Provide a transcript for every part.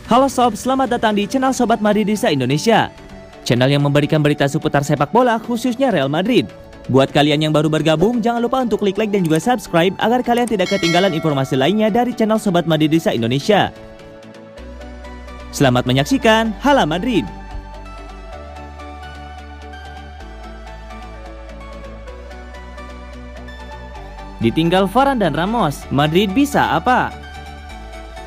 Halo sob, selamat datang di channel Sobat Madridista Indonesia. Channel yang memberikan berita seputar sepak bola khususnya Real Madrid. Buat kalian yang baru bergabung, jangan lupa untuk klik like dan juga subscribe agar kalian tidak ketinggalan informasi lainnya dari channel Sobat Madridista Indonesia. Selamat menyaksikan Hala Madrid. Ditinggal Varane dan Ramos, Madrid bisa apa?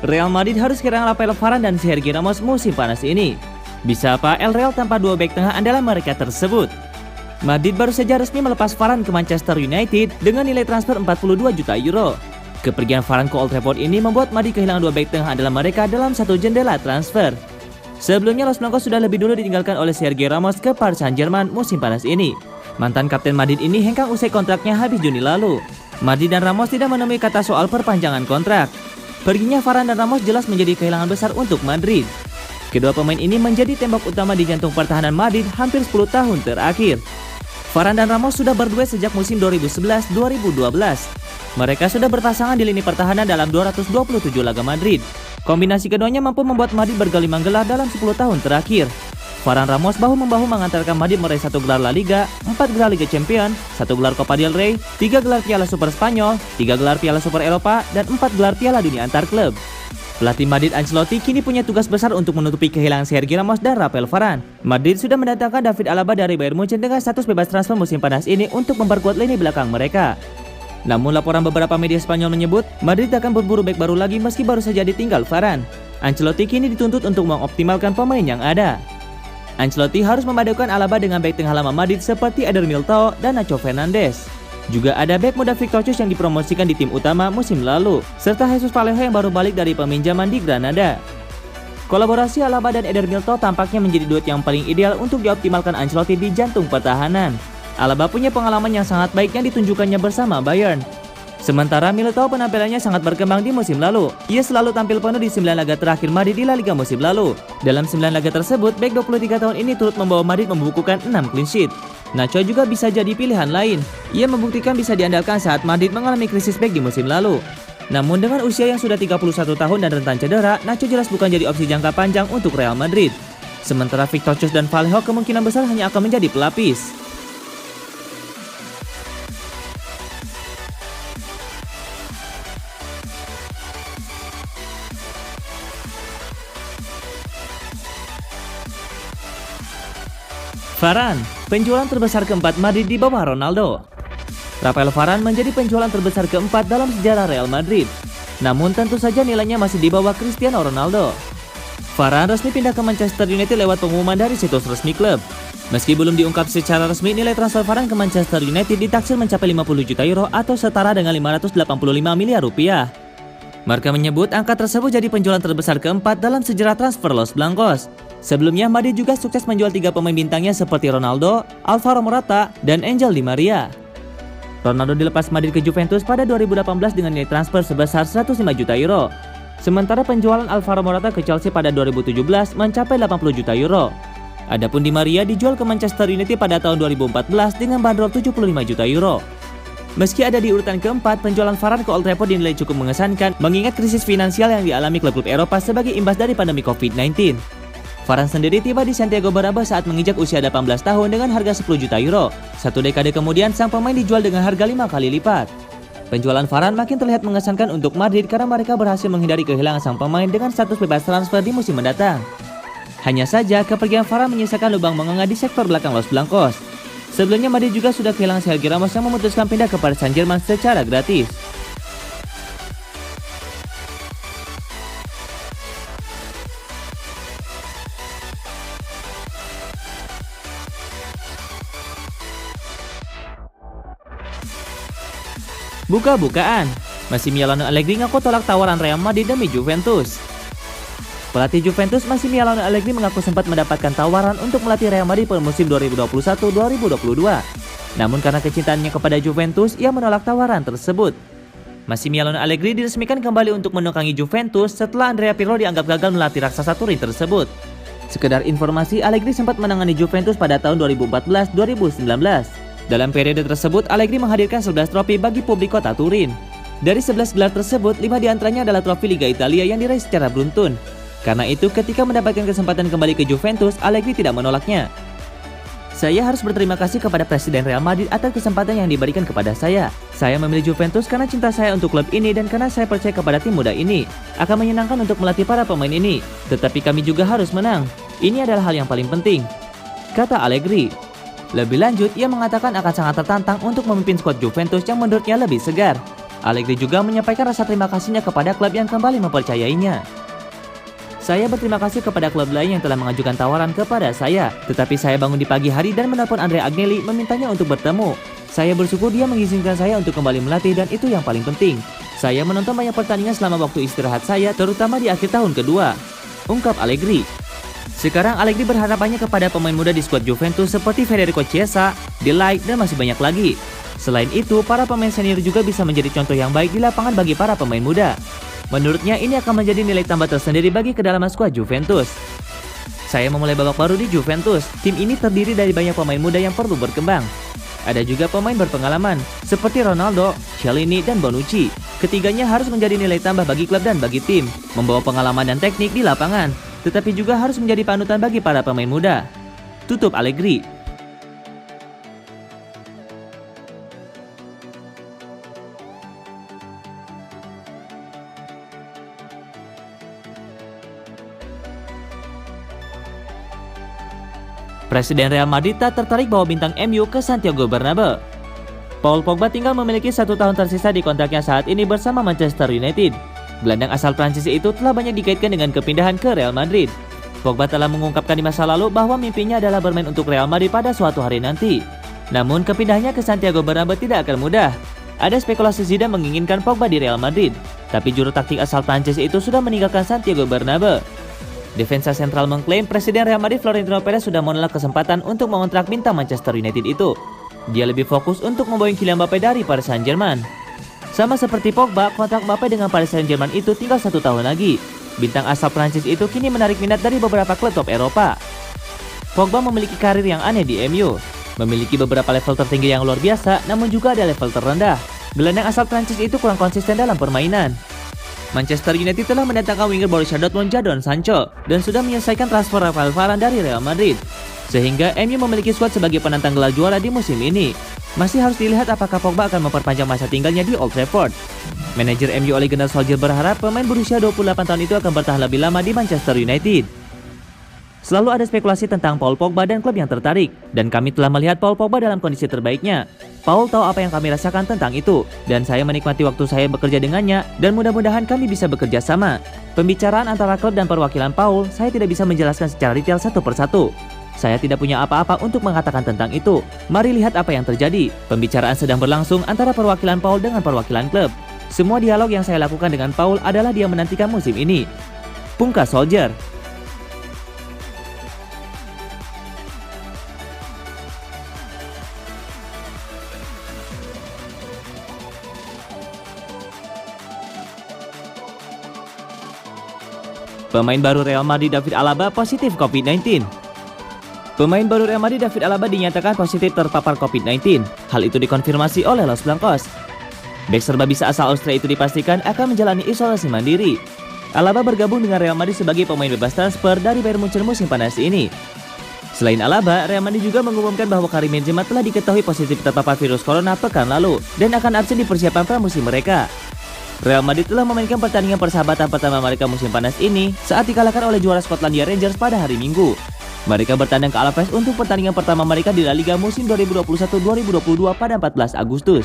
Real Madrid harus kehilangan Rafael Varane dan Sergio Ramos musim panas ini. Bisa apa El Real tanpa dua bek tengah andalan mereka tersebut? Madrid baru saja resmi melepas Varane ke Manchester United dengan nilai transfer 42 juta euro. Kepergian Varane ke Old Trafford ini membuat Madrid kehilangan dua bek tengah andalan mereka dalam satu jendela transfer. Sebelumnya Los Blancos sudah lebih dulu ditinggalkan oleh Sergio Ramos ke Paris Saint-Germain musim panas ini. Mantan kapten Madrid ini hengkang usai kontraknya habis Juni lalu. Madrid dan Ramos tidak menemui kata soal perpanjangan kontrak. Perginya Varane dan Ramos jelas menjadi kehilangan besar untuk Madrid. Kedua pemain ini menjadi tembok utama di jantung pertahanan Madrid hampir 10 tahun terakhir. Varane dan Ramos sudah berduet sejak musim 2011-2012. Mereka sudah berpasangan di lini pertahanan dalam 227 laga Madrid. Kombinasi keduanya mampu membuat Madrid bergelimang gelar dalam 10 tahun terakhir. Varane Ramos bahu-membahu mengantarkan Madrid meraih 1 gelar La Liga, 4 gelar Liga Champions, 1 gelar Copa del Rey, 3 gelar Piala Super Spanyol, 3 gelar Piala Super Eropa, dan 4 gelar Piala Dunia antar klub. Pelatih Madrid Ancelotti kini punya tugas besar untuk menutupi kehilangan Sergio Ramos dan Rafael Varane. Madrid sudah mendatangkan David Alaba dari Bayern Munchen dengan status bebas transfer musim panas ini untuk memperkuat lini belakang mereka. Namun laporan beberapa media Spanyol menyebut Madrid akan berburu bek baru lagi meski baru saja ditinggal Varane. Ancelotti kini dituntut untuk mengoptimalkan pemain yang ada. Ancelotti harus memadukan Alaba dengan bek tengah lama Madrid seperti Eder Militao dan Nacho Fernandes. Juga ada bek muda Victor Cruz yang dipromosikan di tim utama musim lalu, serta Jesus Vallejo yang baru balik dari peminjaman di Granada. Kolaborasi Alaba dan Eder Militao tampaknya menjadi duet yang paling ideal untuk dioptimalkan Ancelotti di jantung pertahanan. Alaba punya pengalaman yang sangat baik yang ditunjukkannya bersama Bayern. Sementara Militao penampilannya sangat berkembang di musim lalu. Ia selalu tampil penuh di 9 laga terakhir Madrid di La Liga musim lalu. Dalam 9 laga tersebut, bek 23 tahun ini turut membawa Madrid membukukan 6 clean sheet. Nacho juga bisa jadi pilihan lain. Ia membuktikan bisa diandalkan saat Madrid mengalami krisis bek di musim lalu. Namun dengan usia yang sudah 31 tahun dan rentan cedera, Nacho jelas bukan jadi opsi jangka panjang untuk Real Madrid. Sementara Victor Cruz dan Vallejo kemungkinan besar hanya akan menjadi pelapis. Varane, penjualan terbesar keempat Madrid di bawah Ronaldo. Rafael Varane menjadi penjualan terbesar keempat dalam sejarah Real Madrid. Namun tentu saja nilainya masih di bawah Cristiano Ronaldo. Varane resmi pindah ke Manchester United lewat pengumuman dari situs resmi klub. Meski belum diungkap secara resmi, nilai transfer Varane ke Manchester United ditaksir mencapai 50 juta euro atau setara dengan 585 miliar rupiah. Marca menyebut angka tersebut jadi penjualan terbesar keempat dalam sejarah transfer Los Blancos. Sebelumnya Madrid juga sukses menjual 3 pemain bintangnya seperti Ronaldo, Alvaro Morata, dan Angel Di Maria. Ronaldo dilepas Madrid ke Juventus pada 2018 dengan nilai transfer sebesar 105 juta euro. Sementara penjualan Alvaro Morata ke Chelsea pada 2017 mencapai 80 juta euro. Adapun Di Maria dijual ke Manchester United pada tahun 2014 dengan bandrol 75 juta euro. Meski ada di urutan keempat, penjualan Varane ke Old Trafford dinilai cukup mengesankan mengingat krisis finansial yang dialami klub-klub Eropa sebagai imbas dari pandemi COVID-19. Varane sendiri tiba di Santiago Bernabeu saat menginjak usia 18 tahun dengan harga 10 juta euro. 1 dekade kemudian sang pemain dijual dengan harga 5 kali lipat. Penjualan Varane makin terlihat mengesankan untuk Madrid karena mereka berhasil menghindari kehilangan sang pemain dengan status bebas transfer di musim mendatang. Hanya saja kepergian Varane menyisakan lubang menganga di sektor belakang Los Blancos. Sebelumnya Madrid juga sudah kehilangan Sergio Ramos yang memutuskan pindah ke Paris Saint-Germain secara gratis. Buka-bukaan, Massimiliano Allegri ngaku tolak tawaran Real Madrid demi Juventus. Pelatih Juventus Massimiliano Allegri mengaku sempat mendapatkan tawaran untuk melatih Real Madrid pada musim 2021-2022. Namun karena kecintaannya kepada Juventus, ia menolak tawaran tersebut. Massimiliano Allegri diresmikan kembali untuk menukangi Juventus setelah Andrea Pirlo dianggap gagal melatih raksasa Turin tersebut. Sekedar informasi, Allegri sempat menangani Juventus pada tahun 2014-2019. Dalam periode tersebut, Allegri menghadirkan 11 trofi bagi publik kota Turin. Dari 11 gelar tersebut, 5 diantaranya adalah trofi Liga Italia yang diraih secara beruntun. Karena itu ketika mendapatkan kesempatan kembali ke Juventus, Allegri tidak menolaknya. Saya harus berterima kasih kepada Presiden Real Madrid atas kesempatan yang diberikan kepada saya. Saya memilih Juventus karena cinta saya untuk klub ini dan karena saya percaya kepada tim muda ini. Akan menyenangkan untuk melatih para pemain ini, tetapi kami juga harus menang. Ini adalah hal yang paling penting, kata Allegri. Lebih lanjut, ia mengatakan akan sangat tertantang untuk memimpin skuad Juventus yang menurutnya lebih segar. Allegri juga menyampaikan rasa terima kasihnya kepada klub yang kembali mempercayainya. Saya berterima kasih kepada klub lain yang telah mengajukan tawaran kepada saya, tetapi saya bangun di pagi hari dan menelpon Andrea Agnelli memintanya untuk bertemu. Saya bersyukur dia mengizinkan saya untuk kembali melatih dan itu yang paling penting. Saya menonton banyak pertandingan selama waktu istirahat saya, terutama di akhir tahun kedua, ungkap Allegri. Sekarang Allegri berharapannya kepada pemain muda di skuad Juventus seperti Federico Chiesa, De Ligt, dan masih banyak lagi. Selain itu, para pemain senior juga bisa menjadi contoh yang baik di lapangan bagi para pemain muda. Menurutnya ini akan menjadi nilai tambah tersendiri bagi kedalaman skuad Juventus. Saya memulai babak baru di Juventus. Tim ini terdiri dari banyak pemain muda yang perlu berkembang. Ada juga pemain berpengalaman seperti Ronaldo, Chiellini, dan Bonucci. Ketiganya harus menjadi nilai tambah bagi klub dan bagi tim, membawa pengalaman dan teknik di lapangan, tetapi juga harus menjadi panutan bagi para pemain muda, tutup Allegri. Presiden Real Madrid tak tertarik bawa bintang MU ke Santiago Bernabeu. Paul Pogba tinggal memiliki 1 tahun tersisa di kontraknya saat ini bersama Manchester United. Gelandang asal Prancis itu telah banyak dikaitkan dengan kepindahan ke Real Madrid. Pogba telah mengungkapkan di masa lalu bahwa mimpinya adalah bermain untuk Real Madrid pada suatu hari nanti. Namun kepindahannya ke Santiago Bernabeu tidak akan mudah. Ada spekulasi Zidane menginginkan Pogba di Real Madrid, tapi juru taktik asal Prancis itu sudah meninggalkan Santiago Bernabeu. Defensa sentral mengklaim Presiden Real Madrid Florentino Perez sudah menolak kesempatan untuk mengontrak bintang Manchester United itu. Dia lebih fokus untuk membawa Kylian Mbappe dari Paris Saint-Germain. Sama seperti Pogba, kontrak Mbappe dengan Paris Saint-Germain itu tinggal 1 tahun lagi. Bintang asal Prancis itu kini menarik minat dari beberapa klub top Eropa. Pogba memiliki karir yang aneh di MU, memiliki beberapa level tertinggi yang luar biasa, namun juga ada level terendah. Gelandang asal Prancis itu kurang konsisten dalam permainan. Manchester United telah mendatangkan winger Borussia Dortmund Jadon Sancho dan sudah menyelesaikan transfer Rafael Varane dari Real Madrid, sehingga MU memiliki skuad sebagai penantang gelar juara di musim ini. Masih harus dilihat apakah Pogba akan memperpanjang masa tinggalnya di Old Trafford. Manajer MU Ole Gunnar Solskjaer berharap pemain berusia 28 tahun itu akan bertahan lebih lama di Manchester United. Selalu ada spekulasi tentang Paul Pogba dan klub yang tertarik, dan kami telah melihat Paul Pogba dalam kondisi terbaiknya. Paul tahu apa yang kami rasakan tentang itu, dan saya menikmati waktu saya bekerja dengannya, dan mudah-mudahan kami bisa bekerja sama. Pembicaraan antara klub dan perwakilan Paul, saya tidak bisa menjelaskan secara detail satu persatu. Saya tidak punya apa-apa untuk mengatakan tentang itu. Mari lihat apa yang terjadi. Pembicaraan sedang berlangsung antara perwakilan Paul dengan perwakilan klub. Semua dialog yang saya lakukan dengan Paul adalah dia menantikan musim ini, pungkas Solskjaer. Pemain baru Real Madrid David Alaba positif COVID-19. Pemain baru Real Madrid David Alaba dinyatakan positif terpapar COVID-19. Hal itu dikonfirmasi oleh Los Blancos. Bek serba bisa asal Austria itu dipastikan akan menjalani isolasi mandiri. Alaba bergabung dengan Real Madrid sebagai pemain bebas transfer dari Bayern Munchen musim panas ini. Selain Alaba, Real Madrid juga mengumumkan bahwa Karim Benzema telah diketahui positif terpapar virus corona pekan lalu dan akan absen di persiapan pramusim mereka. Real Madrid telah memainkan pertandingan persahabatan pertama mereka musim panas ini saat dikalahkan oleh juara Skotlandia Rangers pada hari Minggu. Mereka bertandang ke Alaves untuk pertandingan pertama mereka di La Liga musim 2021-2022 pada 14 Agustus.